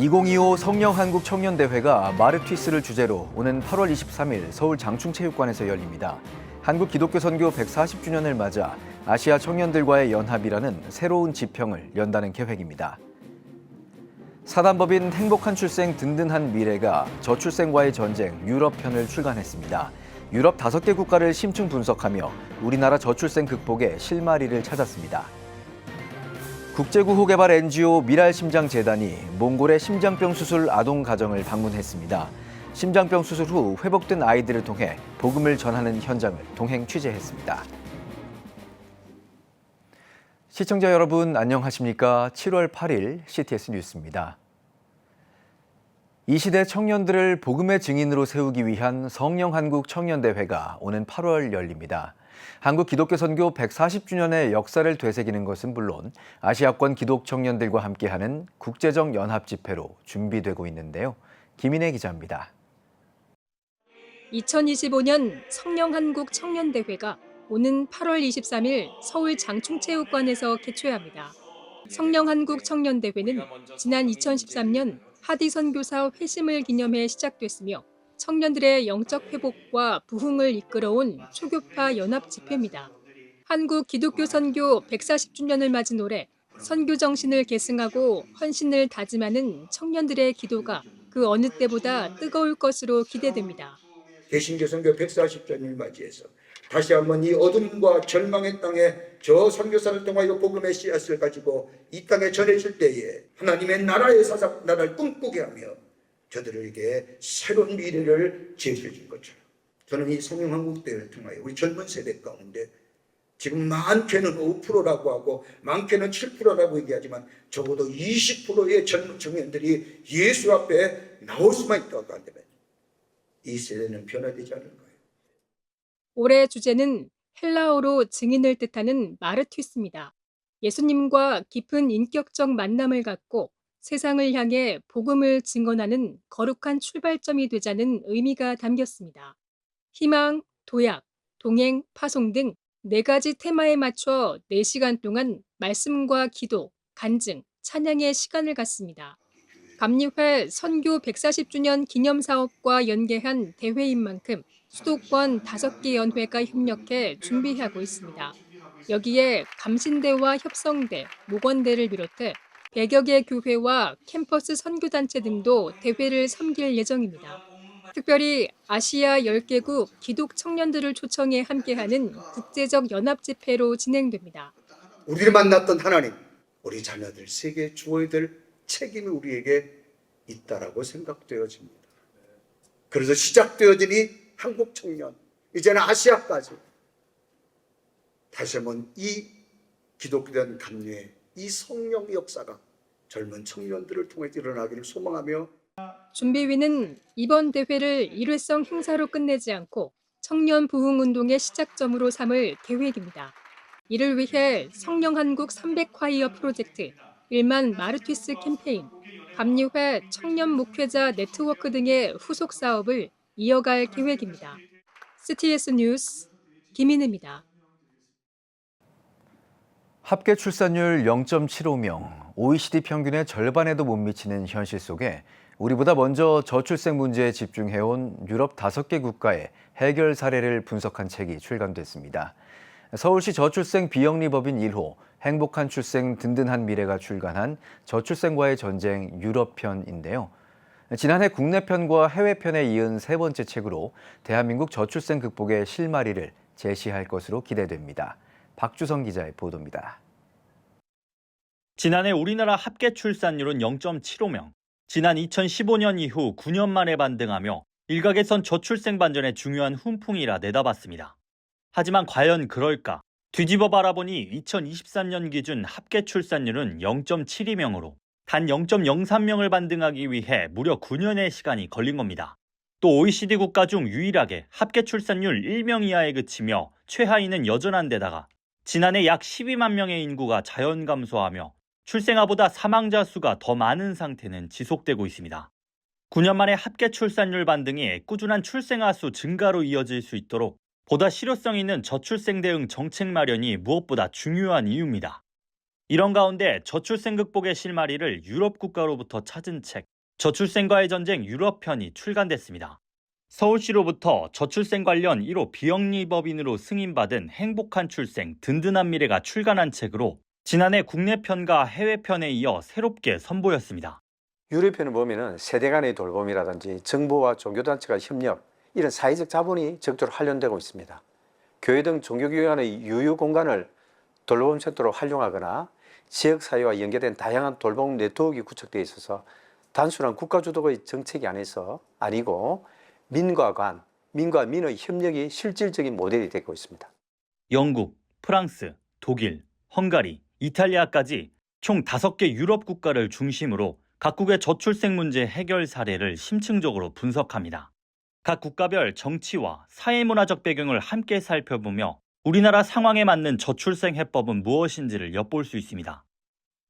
2025 성령한국 청년대회가 마르튀스를 주제로 오는 8월 23일 서울 장충체육관에서 열립니다. 한국 기독교 선교 140주년을 맞아 아시아 청년들과의 연합이라는 새로운 지평을 연다는 계획입니다. 사단법인 행복한 출생 든든한 미래가 저출생과의 전쟁 유럽편을 출간했습니다. 유럽 5개 국가를 심층 분석하며 우리나라 저출생 극복의 실마리를 찾았습니다. 국제구호개발 NGO 미랄심장재단이 몽골의 심장병 수술 아동 가정을 방문했습니다. 심장병 수술 후 회복된 아이들을 통해 복음을 전하는 현장을 동행 취재했습니다. 시청자 여러분 안녕하십니까? 7월 8일 CTS 뉴스입니다. 이 시대 청년들을 복음의 증인으로 세우기 위한 성령한국 청년대회가 오는 8월 열립니다. 한국 기독교 선교 140주년의 역사를 되새기는 것은 물론 아시아권 기독 청년들과 함께하는 국제적 연합 집회로 준비되고 있는데요. 김인혜 기자입니다. 2025년 성령한국 청년대회가 오는 8월 23일 서울 장충체육관에서 개최합니다. 성령한국 청년대회는 지난 2013년 하디 선교사 회심을 기념해 시작됐으며 청년들의 영적 회복과 부흥을 이끌어온 초교파 연합 집회입니다. 한국 기독교 선교 140주년을 맞은 올해 선교 정신을 계승하고 헌신을 다짐하는 청년들의 기도가 그 어느 때보다 뜨거울 것으로 기대됩니다. 개신교 선교 140주년을 맞이해서 다시 한번 이 어둠과 절망의 땅에 저 선교사를 통하여 복음의 씨앗을 가지고 이 땅에 전해질 때에 하나님의 나라의 나라를 꿈꾸게 하며 저들에게 새로운 미래를 제시해 준 것처럼 저는 이 성령한국대회를 통하여 우리 젊은 세대 가운데 지금 많게는 5%라고 하고 많게는 7%라고 얘기하지만 적어도 20%의 젊은 청년들이 예수 앞에 나올 수만 있다고 한다면 이 세대는 변화되지 않을 거예요. 올해 주제는 헬라어로 증인을 뜻하는 마르튀스입니다. 예수님과 깊은 인격적 만남을 갖고 세상을 향해 복음을 증언하는 거룩한 출발점이 되자는 의미가 담겼습니다. 희망, 도약, 동행, 파송 등 4가지 테마에 맞춰 4시간 동안 말씀과 기도, 간증, 찬양의 시간을 갖습니다. 감리회 선교 140주년 기념사업과 연계한 대회인 만큼 수도권 5개 연회가 협력해 준비하고 있습니다. 여기에 감신대와 협성대, 목원대를 비롯해 100여 개 교회와 캠퍼스 선교단체 등도 대회를 섬길 예정입니다. 특별히 아시아 10개국 기독 청년들을 초청해 함께하는 국제적 연합 집회로 진행됩니다. 우리를 만났던 하나님, 우리 자녀들 세계에 주어야 될 책임이 우리에게 있다라고 생각되어집니다. 그래서 시작되어지니 한국 청년, 이제는 아시아까지 다시 한번 이 기독교된 감리의 이 성령 역사가 젊은 청년들을 통해 일어나기를 소망하며 준비위는 이번 대회를 일회성 행사로 끝내지 않고 청년 부흥 운동의 시작점으로 삼을 계획입니다. 이를 위해 성령한국 300화이어 프로젝트, 1만 마르튀스 캠페인, 감리회 청년 목회자 네트워크 등의 후속 사업을 이어갈 계획입니다. CTS 뉴스 김인혜입니다. 합계 출산율 0.75명, OECD 평균의 절반에도 못 미치는 현실 속에 우리보다 먼저 저출생 문제에 집중해온 유럽 5개 국가의 해결 사례를 분석한 책이 출간됐습니다. 서울시 저출생 비영리법인 1호 행복한 출생 든든한 미래가 출간한 저출생과의 전쟁 유럽편인데요. 지난해 국내편과 해외편에 이은 3번째 책으로 대한민국 저출생 극복의 실마리를 제시할 것으로 기대됩니다. 박주성 기자의 보도입니다. 지난해 우리나라 합계 출산율은 0.75명. 지난 2015년 이후 9년 만에 반등하며 일각에선 저출생 반전의 중요한 훈풍이라 내다봤습니다. 하지만 과연 그럴까? 뒤집어 바라보니 2023년 기준 합계 출산율은 0.72명으로 단 0.03명을 반등하기 위해 무려 9년의 시간이 걸린 겁니다. 또 OECD 국가 중 유일하게 합계 출산율 1명 이하에 그치며 최하위는 여전한 데다가 지난해 약 12만 명의 인구가 자연 감소하며 출생아보다 사망자 수가 더 많은 상태는 지속되고 있습니다. 9년 만에 합계 출산율 반등이 꾸준한 출생아 수 증가로 이어질 수 있도록 보다 실효성 있는 저출생 대응 정책 마련이 무엇보다 중요한 이유입니다. 이런 가운데 저출생 극복의 실마리를 유럽 국가로부터 찾은 책 저출생과의 전쟁 유럽편이 출간됐습니다. 서울시로부터 저출생 관련 1호 비영리법인으로 승인받은 행복한 출생, 든든한 미래가 출간한 책으로 지난해 국내편과 해외편에 이어 새롭게 선보였습니다. 유럽편을 보면은 세대 간의 돌봄이라든지 정부와 종교단체가 협력, 이런 사회적 자본이 적극적으로 활용되고 있습니다. 교회 등 종교기관의 유휴 공간을 돌봄센터로 활용하거나 지역사회와 연계된 다양한 돌봄 네트워크가 구축되어 있어서 단순한 국가주도의 정책이 아니고 민과 민의 협력이 실질적인 모델이 되고 있습니다. 영국, 프랑스, 독일, 헝가리, 이탈리아까지 총 5개 유럽 국가를 중심으로 각국의 저출생 문제 해결 사례를 심층적으로 분석합니다. 각 국가별 정치와 사회문화적 배경을 함께 살펴보며 우리나라 상황에 맞는 저출생 해법은 무엇인지를 엿볼 수 있습니다.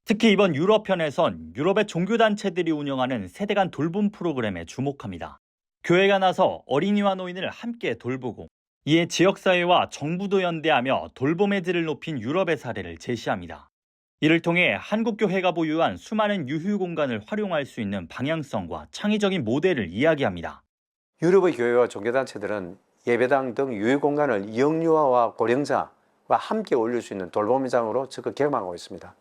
특히 이번 유럽편에선 유럽의 종교단체들이 운영하는 세대 간 돌봄 프로그램에 주목합니다. 교회가 나서 어린이와 노인을 함께 돌보고 이에 지역사회와 정부도 연대하며 돌봄의 질을 높인 유럽의 사례를 제시합니다. 이를 통해 한국교회가 보유한 수많은 유휴 공간을 활용할 수 있는 방향성과 창의적인 모델을 이야기합니다. 유럽의 교회와 종교단체들은 예배당 등 유휴 공간을 영유아와 고령자와 함께 어울릴 수 있는 돌봄 현장으로 적극 개방하고 있습니다.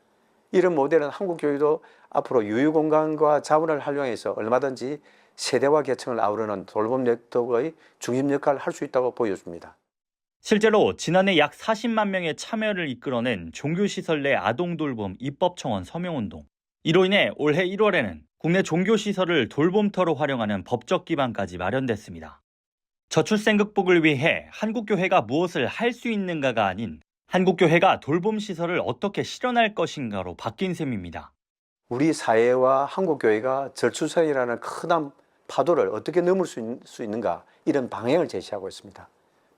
이런 모델은 한국 교회도 앞으로 유휴 공간과 자원을 활용해서 얼마든지 세대와 계층을 아우르는 돌봄 네트워크의 중심 역할을 할 수 있다고 보여줍니다. 실제로 지난해 약 40만 명의 참여를 이끌어낸 종교시설 내 아동돌봄 입법청원 서명운동. 이로 인해 올해 1월에는 국내 종교시설을 돌봄터로 활용하는 법적 기반까지 마련됐습니다. 저출생 극복을 위해 한국교회가 무엇을 할 수 있는가가 아닌 한국교회가 돌봄시설을 어떻게 실현할 것인가로 바뀐 셈입니다. 우리 사회와 한국교회가 저출생이라는 큰 파도를 어떻게 넘을 수 있는가, 이런 방향을 제시하고 있습니다.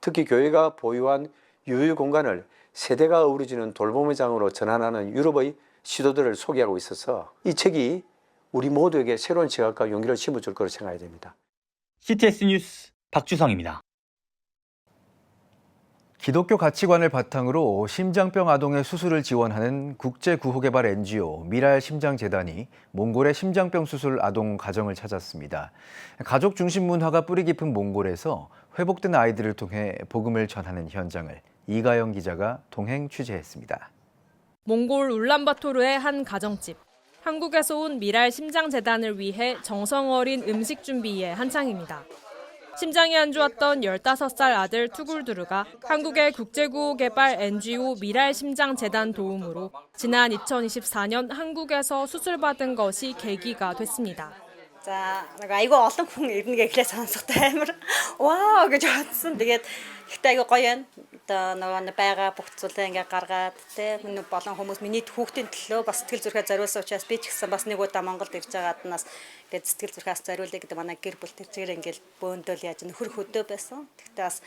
특히 교회가 보유한 유휴 공간을 세대가 어우러지는 돌봄의 장으로 전환하는 유럽의 시도들을 소개하고 있어서 이 책이 우리 모두에게 새로운 시각과 용기를 심어줄 거라고 생각이 됩니다. CTS 뉴스 박주성입니다. 기독교 가치관을 바탕으로 심장병 아동의 수술을 지원하는 국제구호개발 NGO 미랄심장재단이 몽골의 심장병 수술 아동 가정을 찾았습니다. 가족 중심 문화가 뿌리 깊은 몽골에서 회복된 아이들을 통해 복음을 전하는 현장을 이가영 기자가 동행 취재했습니다. 몽골 울란바토르의 한 가정집. 한국에서 온 미랄심장재단을 위해 정성 어린 음식 준비에 한창입니다. 심장이 안 좋았던 15살 아들 투굴두르가 한국의 국제구호개발 NGO 미랄심장재단 도움으로 지난 2024년 한국에서 수술받은 것이 계기가 됐습니다. За нэг айгүй олон хүн ирнэ гэхлээр сонсохтой амар вау гэж бодсон. Тэгээд ихтэй айгүй гоё байна. Одоо нөгөө байгаа бүх зүйлээ ингээ гаргаад те болон хүмүүс миний хүүхдийн төлөө бас сэтгэл зүрхээ зориулсан учраас би ч гэсэн бас нэг удаа Монголд ирж байгаад нас тэгээд сэтгэл зүрхээс зориулъя гэдэг манай гэр бүл тэрчээр ингээл бөөндөөл яаж нөхөр хөдөө байсан. Тэгтээ бас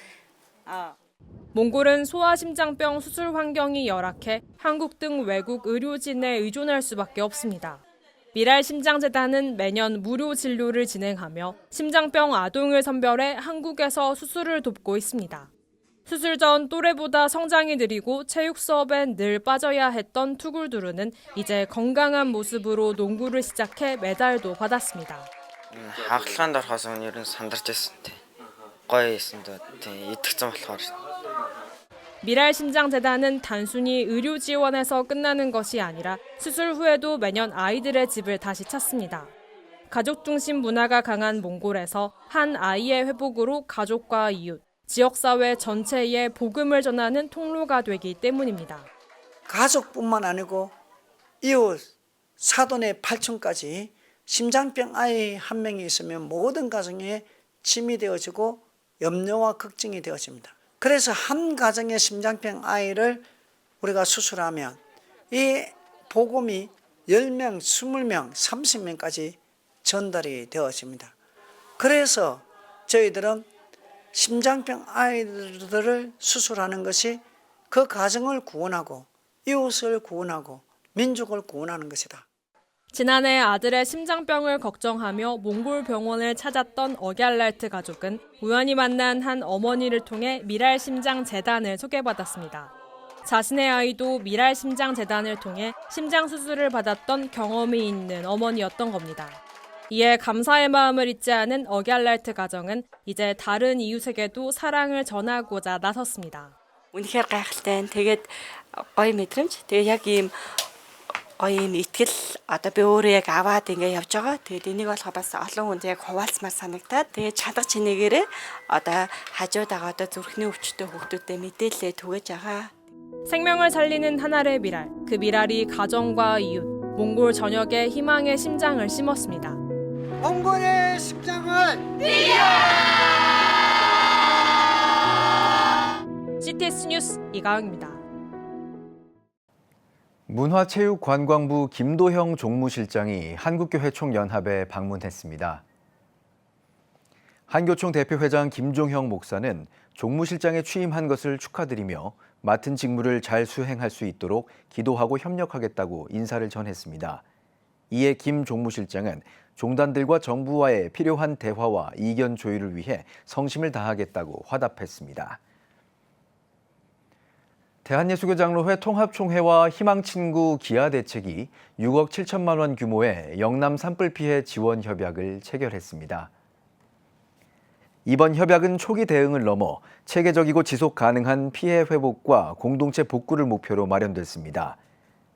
몽골은 소아심장병 수술 환경이 열악해 한국 등 외국 의료진에 의존할 수밖에 없습니다. 미랄심장재단은 매년 무료 진료를 진행하며 심장병 아동을 선별해 한국에서 수술을 돕고 있습니다. 수술 전 또래보다 성장이 느리고 체육 수업엔 늘 빠져야 했던 투굴두르는 이제 건강한 모습으로 농구를 시작해 메달도 받았습니다. 하глаанд орохоос өмнө ер нь сандарч байсан тий. гоё байсан дөө тий. итгэцэн болохоор. 미랄심장재단은 단순히 의료 지원에서 끝나는 것이 아니라 수술 후에도 매년 아이들의 집을 다시 찾습니다. 가족 중심 문화가 강한 몽골에서 한 아이의 회복으로 가족과 이웃, 지역사회 전체에 복음을 전하는 통로가 되기 때문입니다. 가족뿐만 아니고 이웃, 사돈의 팔촌까지 심장병 아이 한 명이 있으면 모든 가정에 짐이 되어지고 염려와 걱정이 되어집니다. 그래서 한 가정의 심장병 아이를 우리가 수술하면 이 복음이 10명, 20명, 30명까지 전달이 되어집니다. 그래서 저희들은 심장병 아이들을 수술하는 것이 그 가정을 구원하고 이웃을 구원하고 민족을 구원하는 것이다. 지난해 아들의 심장병을 걱정하며 몽골 병원을 찾았던 어갤랄트 가족은 우연히 만난 한 어머니를 통해 미랄심장재단을 소개받았습니다. 자신의 아이도 미랄심장재단을 통해 심장 수술을 받았던 경험이 있는 어머니였던 겁니다. 이에 감사의 마음을 잊지 않은 어갤레트 가정은 이제 다른 이웃에게도 사랑을 전하고자 나섰습니다. Үнэхээр гайхалтай. Тэгээд гоё мэдрэмж. Тэгээд яг ийм гоё юм итгэл одоо би өөрөө яг аваад ингэ явж байгаа. Тэгээд энийг болохоо бас олон хүнд яг хуваалцмаар санагтаад тэгээд чанга чинээгээрээ одоо хажуудаага одоо зүрхний өвчтөй хүүхдүүдэд мэдээлэлээ түгэж байгаа. 생명을 살리는 한 알의 미랄. 그 미랄이 가정과 이웃, 몽골 전역에 희망의 심장을 심었습니다. 몽골의 심장을 CTS 뉴스 이가영입니다. 문화체육관광부 김도형 종무실장이 한국교회총연합에 방문했습니다. 한교총 대표회장 김종형 목사는 종무실장에 취임한 것을 축하드리며 맡은 직무를 잘 수행할 수 있도록 기도하고 협력하겠다고 인사를 전했습니다. 이에 김 종무실장은 종단들과 정부와의 필요한 대화와 이견 조율을 위해 성심을 다하겠다고 화답했습니다. 대한예수교장로회 통합총회와 희망친구 기아대책이 6억 7천만 원 규모의 영남 산불 피해 지원 협약을 체결했습니다. 이번 협약은 초기 대응을 넘어 체계적이고 지속 가능한 피해 회복과 공동체 복구를 목표로 마련됐습니다.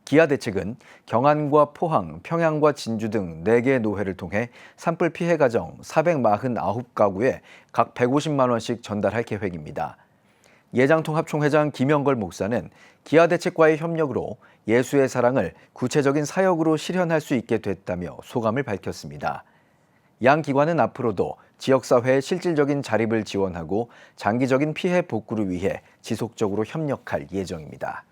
기아대책은 경안과 포항, 평양과 진주 등 4개 노회를 통해 산불 피해 가정 449가구에 각 150만 원씩 전달할 계획입니다. 예장통합총회장 김영걸 목사는 기아대책과의 협력으로 예수의 사랑을 구체적인 사역으로 실현할 수 있게 됐다며 소감을 밝혔습니다. 양 기관은 앞으로도 지역사회의 실질적인 자립을 지원하고 장기적인 피해 복구를 위해 지속적으로 협력할 예정입니다.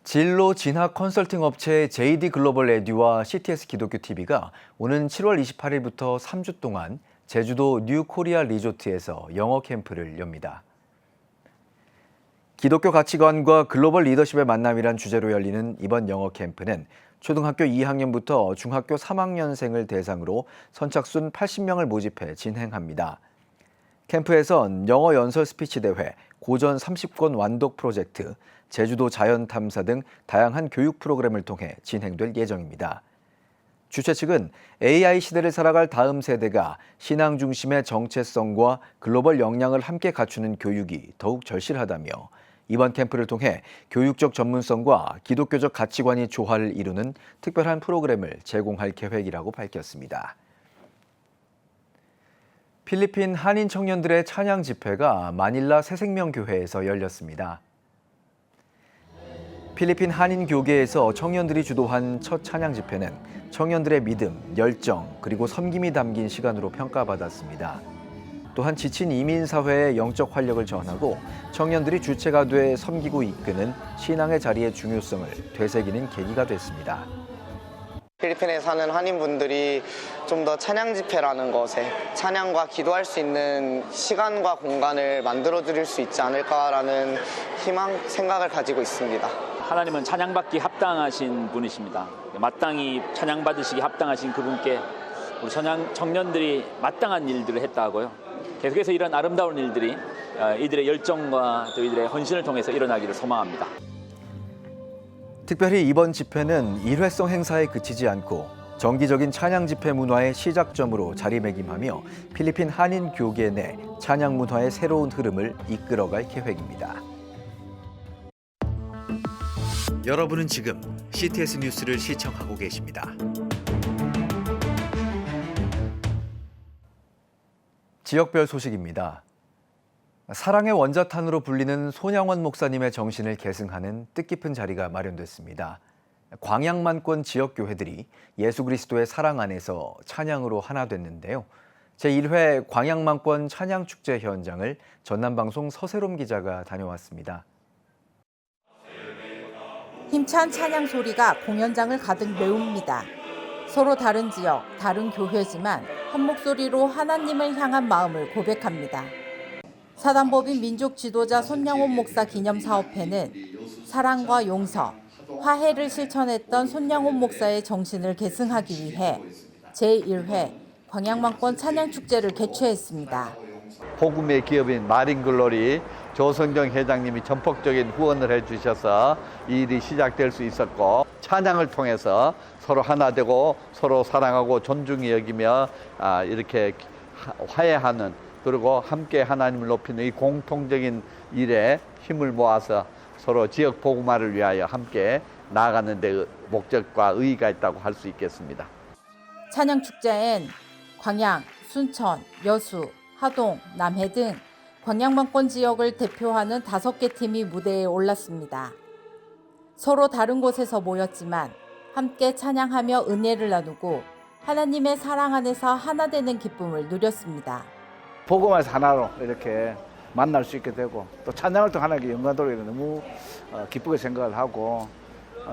진로 진학 컨설팅 업체 JD 글로벌 에듀와 CTS 기독교 TV가 오는 7월 28일부터 3주 동안 제주도 뉴 코리아 리조트에서 영어 캠프를 엽니다. 기독교 가치관과 글로벌 리더십의 만남이란 주제로 열리는 이번 영어 캠프는 초등학교 2학년부터 중학교 3학년생을 대상으로 선착순 80명을 모집해 진행합니다. 캠프에선 영어 연설 스피치 대회, 고전 30권 완독 프로젝트, 제주도 자연 탐사 등 다양한 교육 프로그램을 통해 진행될 예정입니다. 주최 측은 AI 시대를 살아갈 다음 세대가 신앙 중심의 정체성과 글로벌 역량을 함께 갖추는 교육이 더욱 절실하다며 이번 캠프를 통해 교육적 전문성과 기독교적 가치관이 조화를 이루는 특별한 프로그램을 제공할 계획이라고 밝혔습니다. 필리핀 한인 청년들의 찬양 집회가 마닐라 새생명교회에서 열렸습니다. 필리핀 한인 교계에서 청년들이 주도한 첫 찬양 집회는 청년들의 믿음, 열정, 그리고 섬김이 담긴 시간으로 평가받았습니다. 또한 지친 이민사회의 영적 활력을 전하고 청년들이 주체가 돼 섬기고 이끄는 신앙의 자리의 중요성을 되새기는 계기가 됐습니다. 필리핀에 사는 한인분들이 좀 더 찬양 집회라는 것에 찬양과 기도할 수 있는 시간과 공간을 만들어 드릴 수 있지 않을까라는 희망, 생각을 가지고 있습니다. 하나님은 찬양받기 합당하신 분이십니다. 마땅히 찬양받으시기 합당하신 그분께 우리 청년들이 마땅한 일들을 했다고요. 계속해서 이런 아름다운 일들이 이들의 열정과 또 이들의 헌신을 통해서 일어나기를 소망합니다. 특별히 이번 집회는 일회성 행사에 그치지 않고 정기적인 찬양 집회 문화의 시작점으로 자리매김하며 필리핀 한인 교계 내 찬양 문화의 새로운 흐름을 이끌어갈 계획입니다. 여러분은 지금 CTS 뉴스를 시청하고 계십니다. 지역별 소식입니다. 사랑의 원자탄으로 불리는 손양원 목사님의 정신을 계승하는 뜻깊은 자리가 마련됐습니다. 광양만권 지역교회들이 예수 그리스도의 사랑 안에서 찬양으로 하나 됐는데요. 제1회 광양만권 찬양축제 현장을 전남방송 서세롬 기자가 다녀왔습니다. 힘찬 찬양 소리가 공연장을 가득 메웁니다. 서로 다른 지역, 다른 교회지만 한 목소리로 하나님을 향한 마음을 고백합니다. 사단법인 민족 지도자 손양원 목사 기념사업회는 사랑과 용서, 화해를 실천했던 손양원 목사의 정신을 계승하기 위해 제1회 광양만권 찬양축제를 개최했습니다. 복음의 기업인 마린글로리 조성정 회장님이 전폭적인 후원을 해주셔서 이 일이 시작될 수 있었고, 찬양을 통해서 서로 하나 되고 서로 사랑하고 존중히 여기며 이렇게 화해하는, 그리고 함께 하나님을 높이는 이 공통적인 일에 힘을 모아서 서로 지역 복음화를 위하여 함께 나아가는 데 목적과 의의가 있다고 할 수 있겠습니다. 찬양축제엔 광양, 순천, 여수, 하동, 남해 등 광양만권 지역을 대표하는 5개 팀이 무대에 올랐습니다. 서로 다른 곳에서 모였지만 함께 찬양하며 은혜를 나누고 하나님의 사랑 안에서 하나 되는 기쁨을 누렸습니다. 복음에서 하나로 이렇게 만날 수 있게 되고, 또 찬양을 통해 하나님께 영광 돌리는 너무 기쁘게 생각을 하고,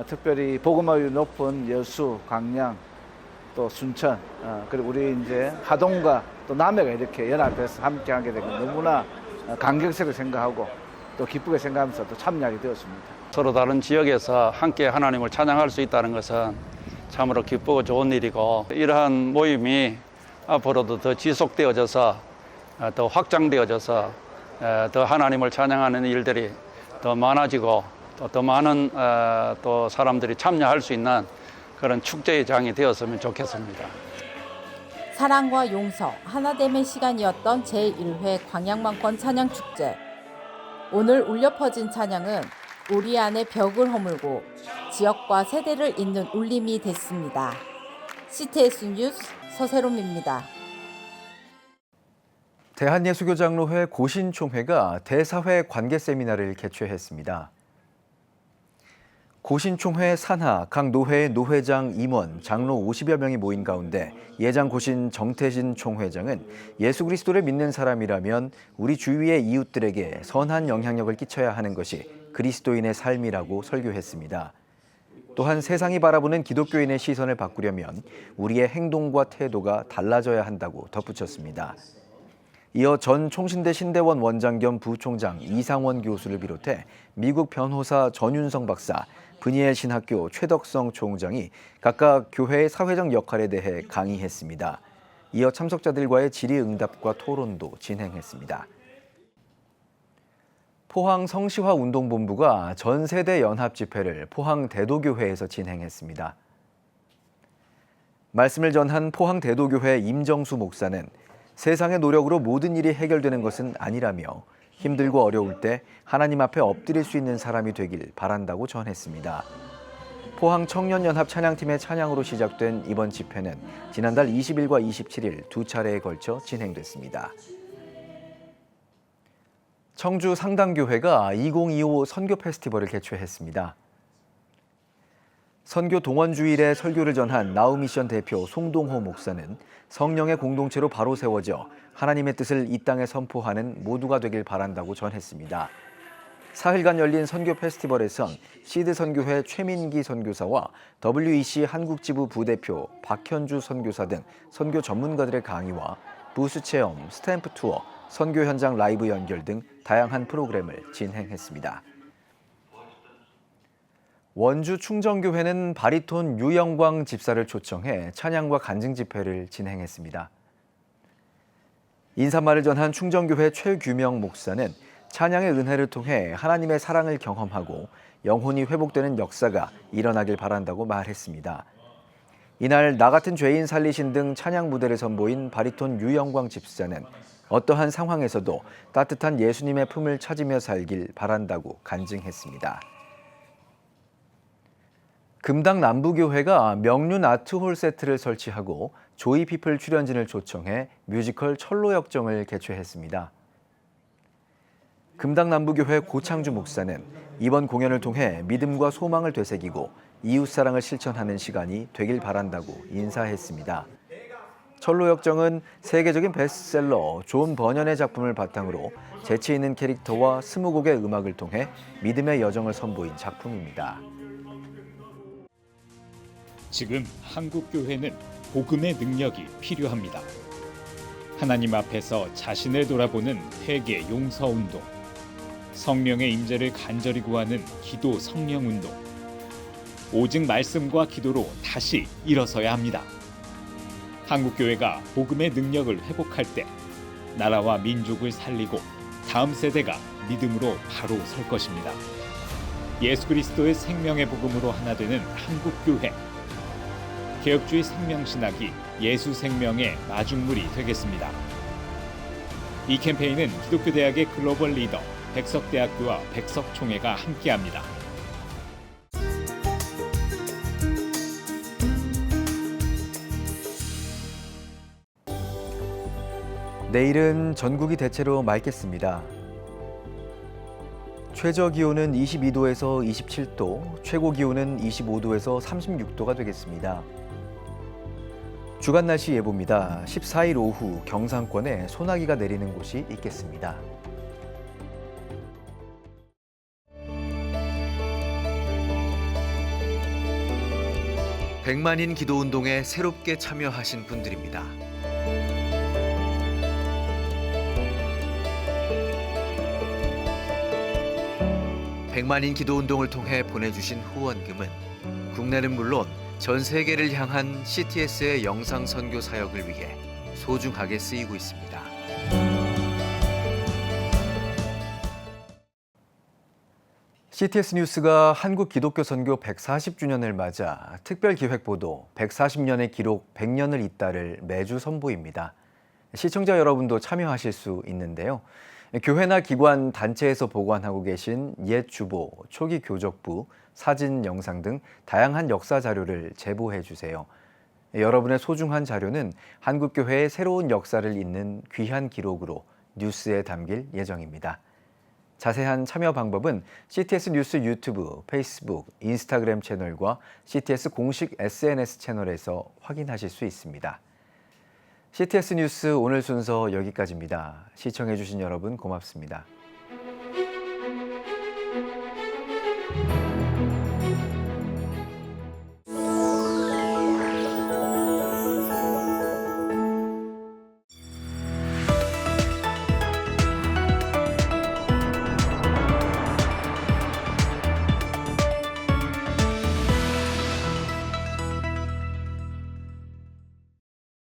특별히 복음화율이 높은 여수, 광양, 또 순천, 그리고 우리 이제 하동과 또 남해가 이렇게 연합해서 함께 하게 되고 너무나 감격스럽게 생각하고 또 기쁘게 생각하면서 또 참여하게 되었습니다. 서로 다른 지역에서 함께 하나님을 찬양할 수 있다는 것은 참으로 기쁘고 좋은 일이고, 이러한 모임이 앞으로도 더 지속되어져서 더 확장되어져서 더 하나님을 찬양하는 일들이 더 많아지고 또 더 많은 또 사람들이 참여할 수 있는 그런 축제의 장이 되었으면 좋겠습니다. 사랑과 용서, 하나됨의 시간이었던 제1회 광양만권 찬양축제. 오늘 울려 퍼진 찬양은 우리 안에 벽을 허물고 지역과 세대를 잇는 울림이 됐습니다. CTS 뉴스 서세롬입니다. 대한예수교장로회 고신총회가 대사회 관계 세미나를 개최했습니다. 고신총회 산하 각 노회의 노회장, 임원, 장로 50여 명이 모인 가운데 예장 고신 정태진 총회장은 예수 그리스도를 믿는 사람이라면 우리 주위의 이웃들에게 선한 영향력을 끼쳐야 하는 것이 그리스도인의 삶이라고 설교했습니다. 또한 세상이 바라보는 기독교인의 시선을 바꾸려면 우리의 행동과 태도가 달라져야 한다고 덧붙였습니다. 이어 전 총신대 신대원 원장 겸 부총장 이상원 교수를 비롯해 미국 변호사 전윤성 박사, 브니엘 신학교 최덕성 총장이 각각 교회의 사회적 역할에 대해 강의했습니다. 이어 참석자들과의 질의응답과 토론도 진행했습니다. 포항 성시화운동본부가 전세대 연합 집회를 포항 대도교회에서 진행했습니다. 말씀을 전한 포항 대도교회 임정수 목사는 세상의 노력으로 모든 일이 해결되는 것은 아니라며 힘들고 어려울 때 하나님 앞에 엎드릴 수 있는 사람이 되길 바란다고 전했습니다. 포항 청년연합 찬양팀의 찬양으로 시작된 이번 집회는 지난달 20일과 27일 두 차례에 걸쳐 진행됐습니다. 청주 상당교회가 2025 선교 페스티벌을 개최했습니다. 선교 동원주일에 설교를 전한 나우미션 대표 송동호 목사는 성령의 공동체로 바로 세워져 하나님의 뜻을 이 땅에 선포하는 모두가 되길 바란다고 전했습니다. 사흘간 열린 선교 페스티벌에선 시드 선교회 최민기 선교사와 WEC 한국지부 부대표 박현주 선교사 등 선교 전문가들의 강의와 부스 체험, 스탬프 투어, 선교 현장 라이브 연결 등 다양한 프로그램을 진행했습니다. 원주 충정교회는 바리톤 유영광 집사를 초청해 찬양과 간증 집회를 진행했습니다. 인사말을 전한 충정교회 최규명 목사는 찬양의 은혜를 통해 하나님의 사랑을 경험하고 영혼이 회복되는 역사가 일어나길 바란다고 말했습니다. 이날 나 같은 죄인 살리신 등 찬양 무대를 선보인 바리톤 유영광 집사는 어떠한 상황에서도 따뜻한 예수님의 품을 찾으며 살길 바란다고 간증했습니다. 금당 남부교회가 명륜 아트홀 세트를 설치하고 조이피플 출연진을 초청해 뮤지컬 철로역정을 개최했습니다. 금당 남부교회 고창주 목사는 이번 공연을 통해 믿음과 소망을 되새기고 이웃사랑을 실천하는 시간이 되길 바란다고 인사했습니다. 철로역정은 세계적인 베스트셀러 존 버년의 작품을 바탕으로 재치 있는 캐릭터와 20곡의 음악을 통해 믿음의 여정을 선보인 작품입니다. 지금 한국교회는 복음의 능력이 필요합니다. 하나님 앞에서 자신을 돌아보는 회개 용서운동, 성령의 임재를 간절히 구하는 기도 성령운동, 오직 말씀과 기도로 다시 일어서야 합니다. 한국교회가 복음의 능력을 회복할 때 나라와 민족을 살리고 다음 세대가 믿음으로 바로 설 것입니다. 예수 그리스도의 생명의 복음으로 하나 되는 한국교회. 개혁주의 생명신학이 예수 생명의 마중물이 되겠습니다. 이 캠페인은 기독교대학의 글로벌 리더 백석대학교와 백석총회가 함께합니다. 내일은 전국이 대체로 맑겠습니다. 최저 기온은 22도에서 27도, 최고 기온은 25도에서 36도가 되겠습니다. 주간 날씨 예보입니다. 14일 오후 경상권에 소나기가 내리는 곳이 있겠습니다. 백만인 기도운동에 새롭게 참여하신 분들입니다. 백만인 기도운동을 통해 보내주신 후원금은 국내는 물론 전 세계를 향한 CTS의 영상 선교 사역을 위해 소중하게 쓰이고 있습니다. CTS 뉴스가 한국 기독교 선교 140주년을 맞아 특별 기획 보도 140년의 기록 100년을 잇따를 매주 선보입니다. 시청자 여러분도 참여하실 수 있는데요. 교회나 기관, 단체에서 보관하고 계신 옛 주보, 초기 교적부, 사진, 영상 등 다양한 역사 자료를 제보해 주세요. 여러분의 소중한 자료는 한국교회의 새로운 역사를 잇는 귀한 기록으로 뉴스에 담길 예정입니다. 자세한 참여 방법은 CTS 뉴스 유튜브, 페이스북, 인스타그램 채널과 CTS 공식 SNS 채널에서 확인하실 수 있습니다. CTS 뉴스 오늘 순서 여기까지입니다. 시청해 주신 여러분 고맙습니다.